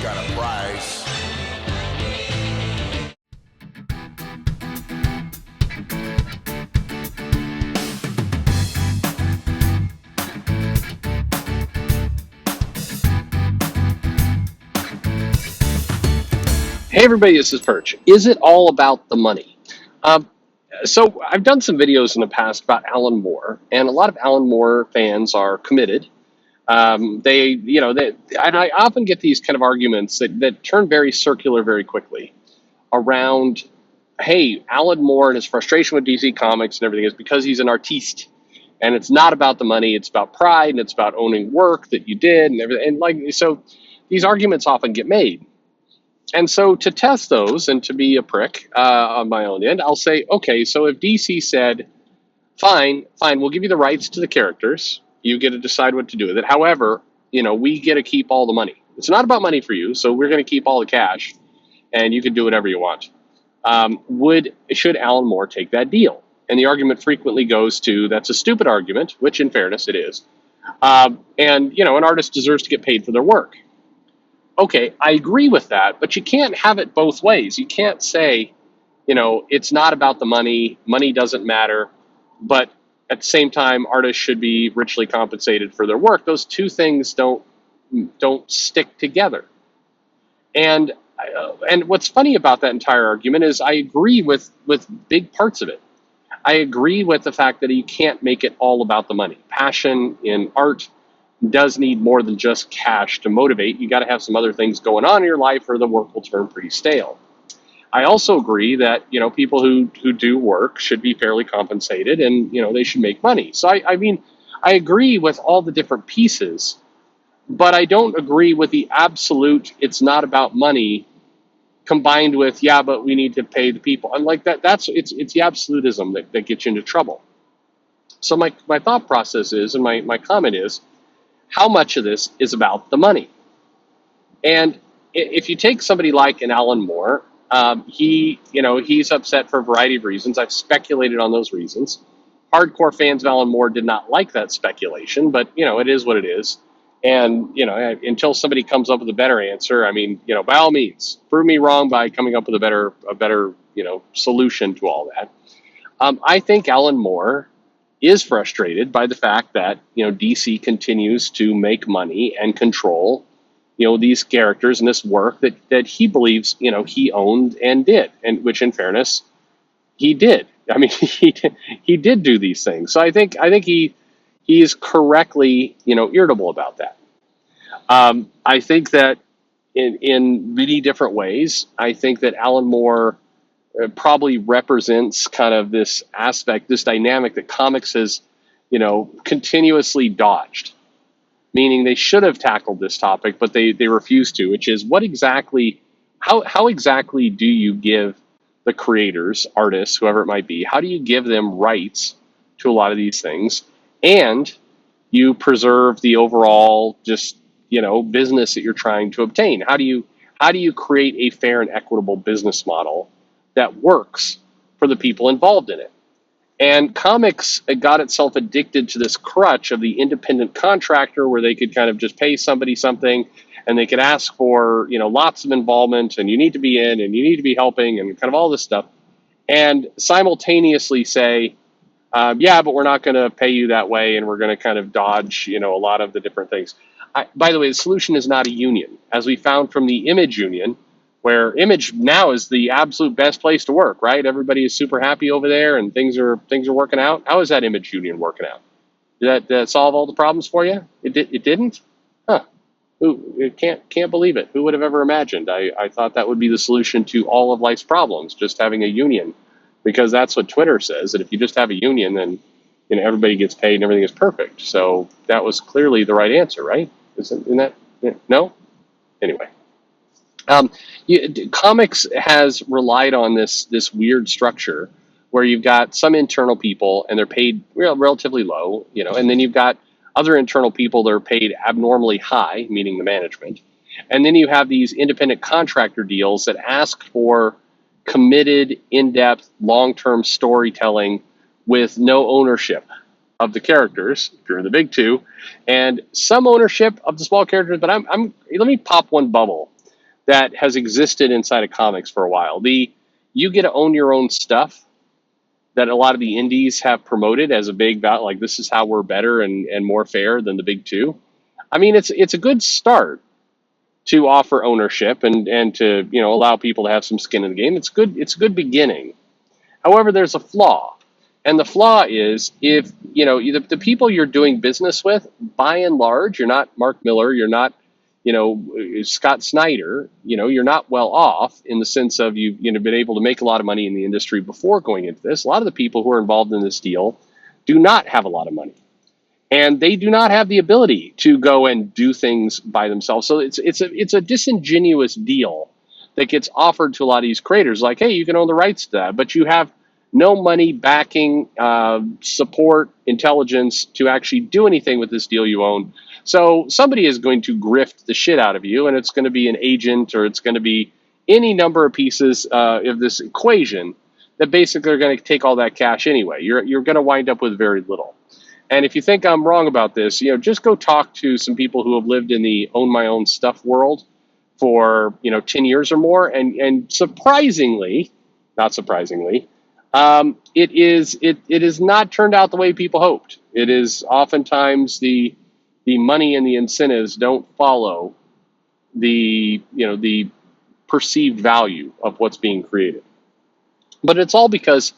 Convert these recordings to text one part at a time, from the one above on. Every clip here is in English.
got a price. Hey everybody, this is Perch. Is it all about the money? Um, so I've done some videos in the past about Alan Moore, and a lot of Alan Moore fans are committed. And I often get these kind of arguments that turn very circular very quickly around, hey, Alan Moore and his frustration with DC Comics and everything is because he's an artiste, and it's not about the money. It's about pride, and it's about owning work that you did, and everything. And so, these arguments often get made. And so to test those and to be a prick on my own end, I'll say, okay, so if DC said, fine, we'll give you the rights to the characters. You get to decide what to do with it. However, we get to keep all the money. It's not about money for you, so we're going to keep all the cash, and you can do whatever you want. Should Alan Moore take that deal? And the argument frequently goes to, that's a stupid argument, which in fairness it is. An artist deserves to get paid for their work. Okay, I agree with that, but you can't have it both ways. You can't say, it's not about the money, money doesn't matter, but at the same time, artists should be richly compensated for their work. Those two things don't stick together. And what's funny about that entire argument is I agree with big parts of it. I agree with the fact that you can't make it all about the money. Passion in art does need more than just cash to motivate. You got to have some other things going on in your life or the work will turn pretty stale. I also agree that, people who do work should be fairly compensated and, they should make money. So I agree with all the different pieces, but I don't agree with the absolute, it's not about money combined with, yeah, but we need to pay the people. And like that, it's the absolutism that gets you into trouble. So my thought process is, and my comment is, how much of this is about the money? And if you take somebody like an Alan Moore, he's upset for a variety of reasons. I've speculated on those reasons. Hardcore fans of Alan Moore did not like that speculation, but it is what it is. And until somebody comes up with a better answer, by all means, prove me wrong by coming up with a better solution to all that. I think Alan Moore is frustrated by the fact that DC continues to make money and control these characters and this work that he believes he owned and did, and which in fairness he did. He did do these things. So I think he is correctly irritable about that. I think that in many different ways, I think that Alan Moore probably represents kind of this aspect, this dynamic that comics has, continuously dodged. Meaning they should have tackled this topic, but they refuse to, which is how exactly do you give the creators, artists, whoever it might be, how do you give them rights to a lot of these things, and you preserve the overall just, business that you're trying to obtain? How do you create a fair and equitable business model that works for the people involved in it? And comics got itself addicted to this crutch of the independent contractor where they could kind of just pay somebody something and they could ask for, lots of involvement and you need to be in and you need to be helping and kind of all this stuff. And simultaneously say, yeah, but we're not going to pay you that way and we're going to kind of dodge, a lot of the different things. By the way, the solution is not a union. As we found from the Image Union, where Image now is the absolute best place to work, right? Everybody is super happy over there and things are working out. How is that Image Union working out? Did that solve all the problems for you? It didn't? Huh. Can't believe it. Who would have ever imagined? I thought that would be the solution to all of life's problems, just having a union, because that's what Twitter says, that if you just have a union, then everybody gets paid and everything is perfect. So that was clearly the right answer, right? Isn't that? No? Anyway. Comics has relied on this weird structure where you've got some internal people and they're paid relatively low, and then you've got other internal people that are paid abnormally high, meaning the management. And then you have these independent contractor deals that ask for committed, in-depth, long-term storytelling with no ownership of the characters, if you're in the big two, and some ownership of the small characters. But let me pop one bubble. that has existed inside of comics for a while. You get to own your own stuff that a lot of the indies have promoted as a big like this is how we're better and more fair than the big two. I mean, it's a good start to offer ownership and to allow people to have some skin in the game. It's a good beginning. However, there's a flaw, and the flaw is if the people you're doing business with, by and large, you're not Mark Miller, you're not Scott Snyder, you're not well off in the sense of you've been able to make a lot of money in the industry before going into this. A lot of the people who are involved in this deal do not have a lot of money, and they do not have the ability to go and do things by themselves. So it's a disingenuous deal that gets offered to a lot of these creators. Like, hey, you can own the rights to that, but you have no money backing, support, intelligence to actually do anything with this deal you own. So somebody is going to grift the shit out of you, and it's going to be an agent, or it's going to be any number of pieces of this equation that basically are going to take all that cash anyway. You're going to wind up with very little. And if you think I'm wrong about this, just go talk to some people who have lived in the own my own stuff world for 10 years or more, and surprisingly, not surprisingly, it is not turned out the way people hoped. It is oftentimes the money and the incentives don't follow the perceived value of what's being created. But it's all because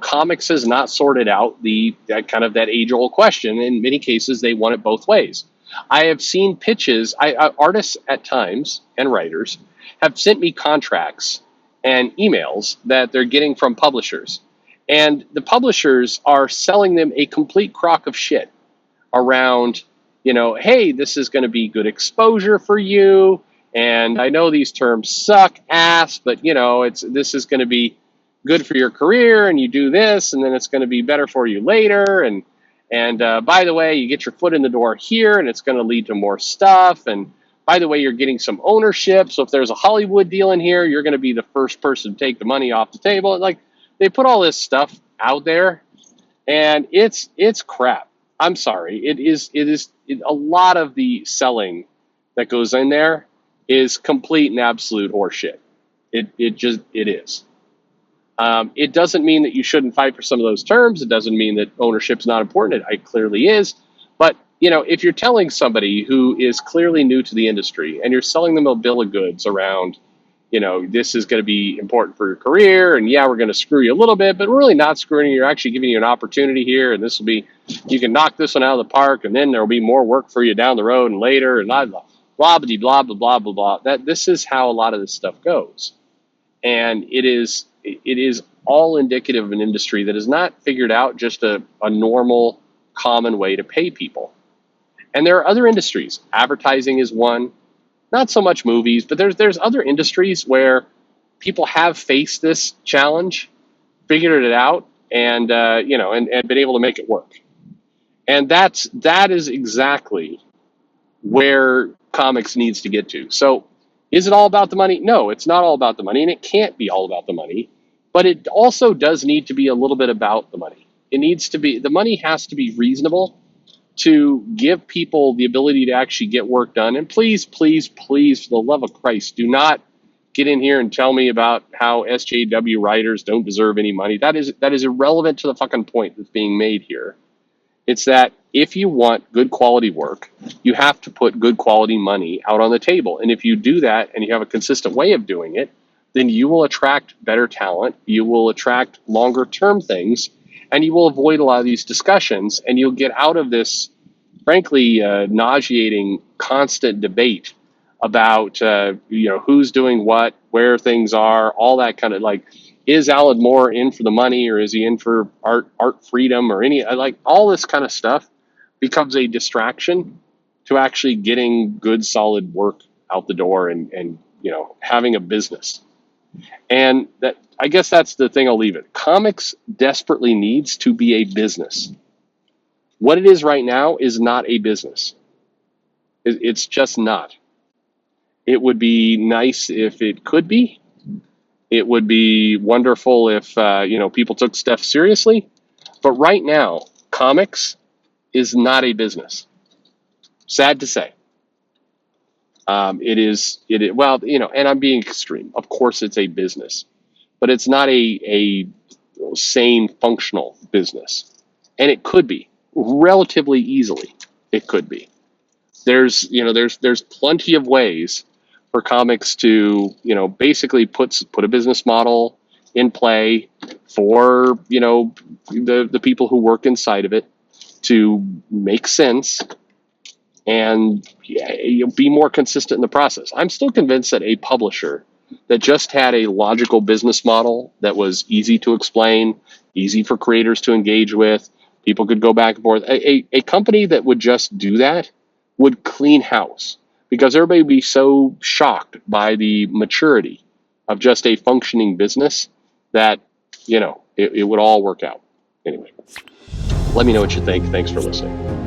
comics has not sorted out that age-old question. In many cases, they want it both ways. I have seen pitches. Artists at times and writers have sent me contracts and emails that they're getting from publishers, and the publishers are selling them a complete crock of shit around, hey, this is going to be good exposure for you, and I know these terms suck ass, but this is going to be good for your career, and you do this, and then it's going to be better for you later, and by the way, you get your foot in the door here, and it's going to lead to more stuff, and by the way, you're getting some ownership, so if there's a Hollywood deal in here, you're going to be the first person to take the money off the table. Like, they put all this stuff out there, and it's crap. I'm sorry. It is a lot of the selling that goes in there is complete and absolute horseshit. It is. It doesn't mean that you shouldn't fight for some of those terms. It doesn't mean that ownership's not important. It clearly is. But, if you're telling somebody who is clearly new to the industry and you're selling them a bill of goods around, this is going to be important for your career, and yeah, we're going to screw you a little bit, but we're really not screwing you. You're actually giving you an opportunity here, and this will be, you can knock this one out of the park, and then there will be more work for you down the road and later, and blah, blah, blah, blah, blah, blah, blah, blah. This is how a lot of this stuff goes. And it is all indicative of an industry that has not figured out just a normal, common way to pay people. And there are other industries. Advertising is one. Not so much movies, but there's other industries where people have faced this challenge, figured it out, and and been able to make it work. And that is exactly where comics needs to get to. So, is it all about the money? No, it's not all about the money, and it can't be all about the money. But it also does need to be a little bit about the money. The money has to be reasonable to give people the ability to actually get work done. And please, please, please, for the love of Christ, do not get in here and tell me about how SJW writers don't deserve any money. That is irrelevant to the fucking point that's being made here. It's that if you want good quality work, you have to put good quality money out on the table. And if you do that and you have a consistent way of doing it, then you will attract better talent, you will attract longer term things, and you will avoid a lot of these discussions, and you'll get out of this, frankly, nauseating, constant debate about who's doing what, where things are, all that kind of is Alan Moore in for the money, or is he in for art freedom, or all this kind of stuff becomes a distraction to actually getting good, solid work out the door and having a business. And that, I guess that's the thing I'll leave it. Comics desperately needs to be a business. What it is right now is not a business. It's just not. It would be nice if it could be. It would be wonderful if people took stuff seriously. But right now, comics is not a business. Sad to say. Well, and I'm being extreme. Of course, it's a business, but it's not a sane, functional business. And it could be relatively easily. It could be. There's plenty of ways for comics to, basically put a business model in play for, the people who work inside of it to make sense and be more consistent in the process. I'm still convinced that a publisher that just had a logical business model that was easy to explain, easy for creators to engage with, people could go back and forth. A company that would just do that would clean house because everybody would be so shocked by the maturity of just a functioning business that, it would all work out. Anyway, let me know what you think. Thanks for listening.